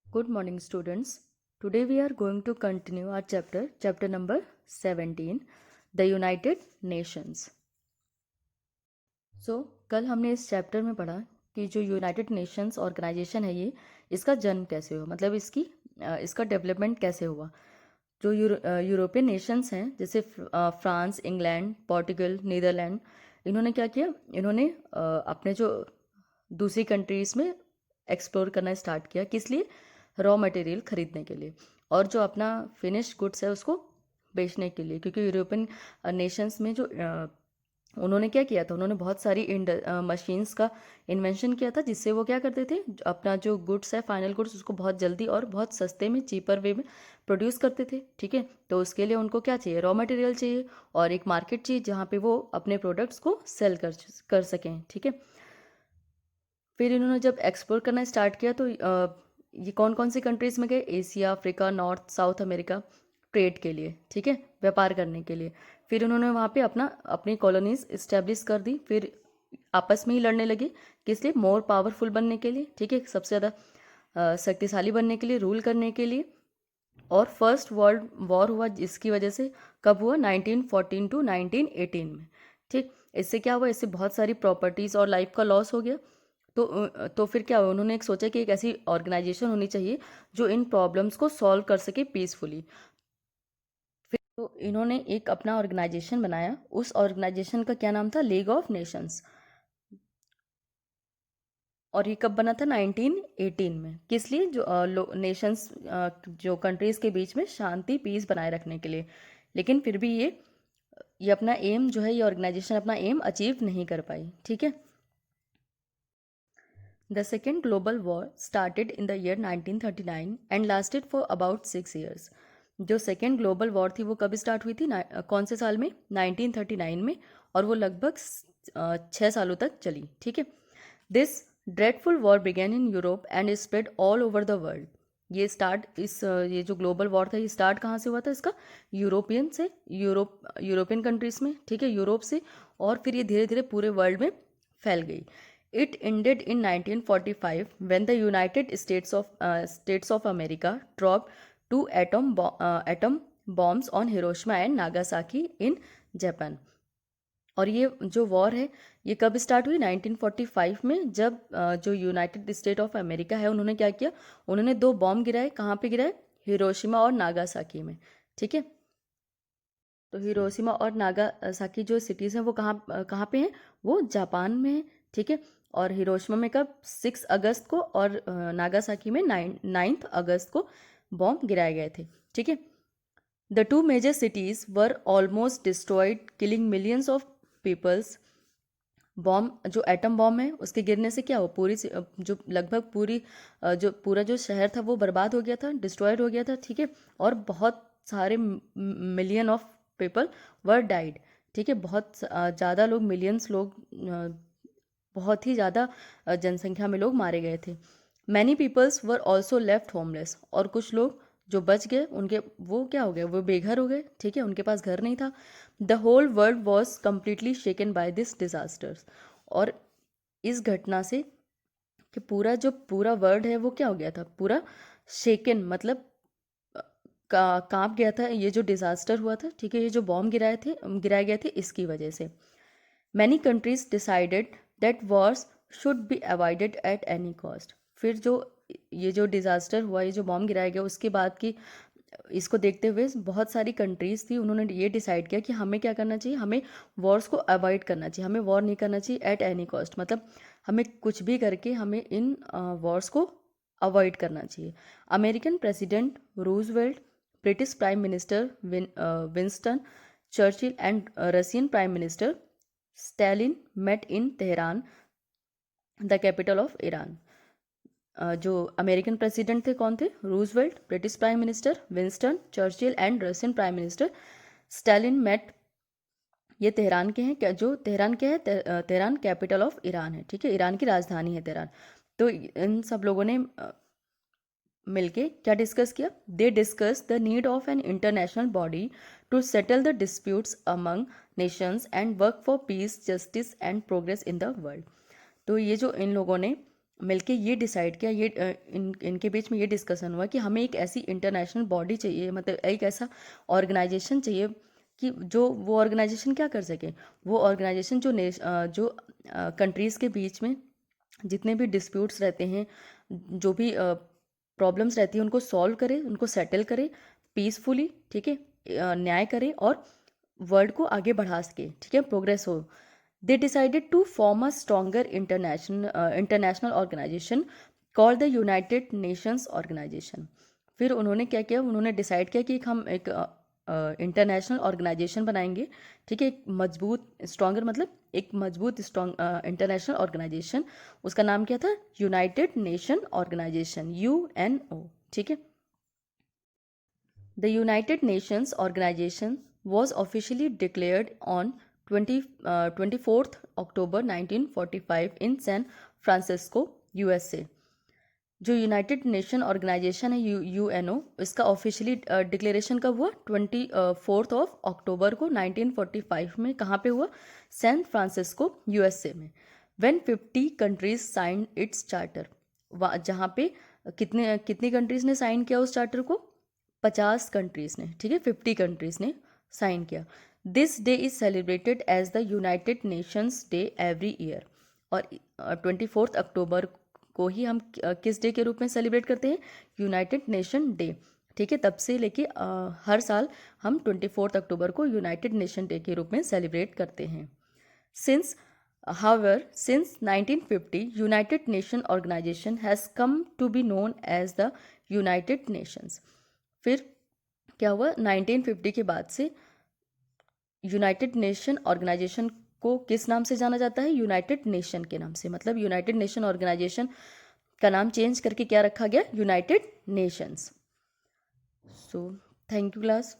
Good morning, students. Today we are going to continue our chapter number 17, The United Nations. कल हमने इस chapter में पढ़ा कि जो यूनाइटेड नेशंस ऑर्गेनाइजेशन है ये इसका जन्म कैसे हुआ, मतलब इसका डेवलपमेंट कैसे हुआ। जो यूरोपियन नेशंस हैं जैसे फ्रांस, इंग्लैंड, पोर्टुगल, नीदरलैंड, इन्होंने क्या किया, इन्होंने अपने जो दूसरी कंट्रीज़ में एक्सप्लोर करना स्टार्ट किया, किस लिए? रॉ मटेरियल खरीदने के लिए, और जो अपना फिनिश्ड गुड्स है उसको बेचने के लिए। क्योंकि यूरोपियन नेशंस में जो उन्होंने क्या किया था, उन्होंने बहुत सारी मशीन्स का इन्वेंशन किया था, जिससे वो क्या करते थे, अपना जो गुड्स है, फाइनल गुड्स, उसको बहुत जल्दी और बहुत सस्ते में, चीपर वे में प्रोड्यूस करते थे। ठीक है, तो उसके लिए उनको क्या चाहिए? रॉ मटेरियल चाहिए और एक मार्केट चाहिए जहाँ पे वो अपने प्रोडक्ट्स को सेल कर सकें। ठीक है, फिर इन्होंने जब एक्सप्लोर करना स्टार्ट किया तो ये कौन कौन सी कंट्रीज़ में गए? Asia, Africa, north, south America, trade के लिए। ठीक है, व्यापार करने के लिए। फिर उन्होंने वहाँ पे अपनी कॉलोनीज इस्टेब्लिश कर दी। फिर आपस में ही लड़ने लगे, किस लिए? मोर पावरफुल बनने के लिए। ठीक है, सबसे ज़्यादा शक्तिशाली बनने के लिए, रूल करने के लिए। और फर्स्ट वर्ल्ड वॉर हुआ, जिसकी वजह से कब हुआ? 1914 टू 1918 में। ठीक, इससे क्या हुआ? इससे बहुत सारी प्रॉपर्टीज़ और लाइफ का लॉस हो गया। तो फिर क्या हुआ? उन्होंने एक सोचा कि एक ऐसी ऑर्गेनाइजेशन होनी चाहिए जो इन प्रॉब्लम्स को सॉल्व कर सके पीसफुली। फिर तो इन्होंने एक अपना ऑर्गेनाइजेशन बनाया। उस ऑर्गेनाइजेशन का क्या नाम था? League of Nations. और ये कब बना था? 1918 में। किस लिए? जो नेशंस, जो कंट्रीज़ के बीच में शांति, पीस बनाए रखने के लिए। लेकिन फिर भी ये अपना एम जो है, ये ऑर्गेनाइजेशन अपना एम अचीव नहीं कर पाई। ठीक है, The Second Global War started in the year 1939 and lasted for about 6 years. जो सेकेंड ग्लोबल वॉर थी वो कब स्टार्ट हुई थी? कौन से साल में? 1939 में, और वो लगभग 6 सालों तक चली। ठीक है, this dreadful war began in Europe and spread all over the world. ये जो ग्लोबल वॉर था, ये स्टार्ट कहाँ से हुआ था? इसका यूरोपियन कंट्रीज में। ठीक है, यूरोप से, और फिर ये धीरे धीरे पूरे वर्ल्ड में फैल गई। It ended in 1945 when the United States of America dropped two atom bombs on Hiroshima and Nagasaki in Japan. और ये जो वॉर है ये कब स्टार्ट हुई? 1945 में, जब जो यूनाइटेड स्टेट ऑफ अमेरिका है, उन्होंने क्या किया? उन्होंने 2 बॉम्ब गिराए। कहाँ पे गिराए? हिरोशिमा और नागासाकी में। ठीक है, तो हिरोशिमा और नागासाकी जो सिटीज़ हैं वो कहाँ कहाँ पे हैं? वो जापान में है। ठीक है, और हिरोशिमा में कब? 6 अगस्त को, और नागासाकी में 9 अगस्त को बॉम्ब गिराए गए थे। ठीक है, the two major cities were almost destroyed, killing millions of peoples. Bomb, जो एटम बॉम्ब है, उसके गिरने से क्या हुआ? जो लगभग जो पूरा जो शहर था वो बर्बाद हो गया था, डिस्ट्रॉयड हो गया था। ठीक है, और बहुत सारे million of people were died. ठीक है, बहुत ज़्यादा लोग, मिलियंस लोग, बहुत ही ज़्यादा जनसंख्या में लोग मारे गए थे। Many peoples were also left homeless, और कुछ लोग जो बच गए, उनके वो क्या हो गए? वो बेघर हो गए। ठीक है, उनके पास घर नहीं था। The whole world was completely shaken by this disasters. और इस घटना से कि पूरा वर्ल्ड है वो क्या हो गया था? पूरा शेकन, मतलब कांप गया था। ये जो डिजास्टर हुआ था, ठीक है, ये जो बॉम्ब गिराए गए थे, इसकी वजह से many countries decided that Wars should be avoided at any cost. फिर ये जो डिज़ास्टर हुआ, ये जो बॉम्ब गिराया गया, उसके बाद की इसको देखते हुए बहुत सारी कंट्रीज़ थी, उन्होंने ये डिसाइड किया कि हमें क्या करना चाहिए? हमें वॉर्स को अवॉइड करना चाहिए, हमें वॉर नहीं करना चाहिए एट एनी कॉस्ट। मतलब हमें कुछ भी करके हमें इन वॉर्स को अवॉइड करना चाहिए। American president Roosevelt, British prime minister Winston Churchill and Russian prime minister Stalin met in Tehran, the capital of Iran. जो अमेरिकन प्रेसिडेंट थे, कौन थे? Roosevelt, British prime minister Winston Churchill and Russian prime minister Stalin met, ये Tehran के हैं। क्या जो Tehran क्या है? तेहरान कैपिटल ऑफ ईरान है। ठीक है, ईरान की राजधानी है तेहरान। तो इन सब लोगों ने मिलके क्या डिस्कस किया? They discuss the need of an international body to settle the disputes among nations and work for peace, justice and progress in the world. तो ये जो इन लोगों ने मिलके ये डिसाइड किया, इनके बीच में ये डिस्कशन हुआ कि हमें एक ऐसी इंटरनेशनल बॉडी चाहिए, मतलब एक ऐसा ऑर्गेनाइजेशन चाहिए कि जो वो ऑर्गेनाइजेशन क्या कर सके, वो ऑर्गेनाइजेशन जो कंट्रीज़ के बीच में जितने भी डिस्प्यूट्स रहते हैं, जो भी प्रॉब्लम्स रहती हैं, उनको सॉल्व करे, उनको सेटल करे पीसफुली, ठीक है, न्याय करे और वर्ल्ड को आगे बढ़ा सके, ठीक है, प्रोग्रेस हो। They decided to form a stronger international organisation called the United Nations organisation. फिर उन्होंने क्या किया, उन्होंने डिसाइड किया कि हम एक इंटरनेशनल ऑर्गेनाइजेशन बनाएंगे, ठीक है, एक मजबूत, स्ट्रॉन्गर मतलब एक मजबूत स्ट्रॉन्ग इंटरनेशनल ऑर्गेनाइजेशन। उसका नाम क्या था, यूनाइटेड नेशन ऑर्गेनाइजेशन, UNO, ठीक है। The United Nations Organization was officially declared on 24th October 1945 in San Francisco, USA। जो यूनाइटेड नेशन ऑर्गेनाइजेशन है UNO, इसका ऑफिशियली डिक्लेरेशन कब हुआ, 24 अक्टूबर को 1945 में। कहाँ पे हुआ, सैन फ्रांसिस्को USA में। When 50 countries sign its charter, जहाँ पे कितनी कंट्रीज़ ने साइन किया उस चार्टर को, 50 कंट्रीज़ ने, ठीक है, 50 कंट्रीज़ ने साइन किया। This day is celebrated as the United Nations day every year. और 24 अक्टूबर को ही हम किस डे के रूप में सेलिब्रेट करते हैं, यूनाइटेड नेशन डे, ठीक है। तब से लेके हर साल हम 24 अक्टूबर को यूनाइटेड नेशन डे के रूप में सेलिब्रेट करते हैं। Since since 1950, United Nation Organization has come to be known as the United Nations। फिर क्या हुआ, 1950 के बाद से यूनाइटेड नेशन ऑर्गेनाइजेशन को किस नाम से जाना जाता है, यूनाइटेड नेशन के नाम से। मतलब यूनाइटेड नेशन ऑर्गेनाइजेशन का नाम चेंज करके क्या रखा गया, United Nations. So thank you class.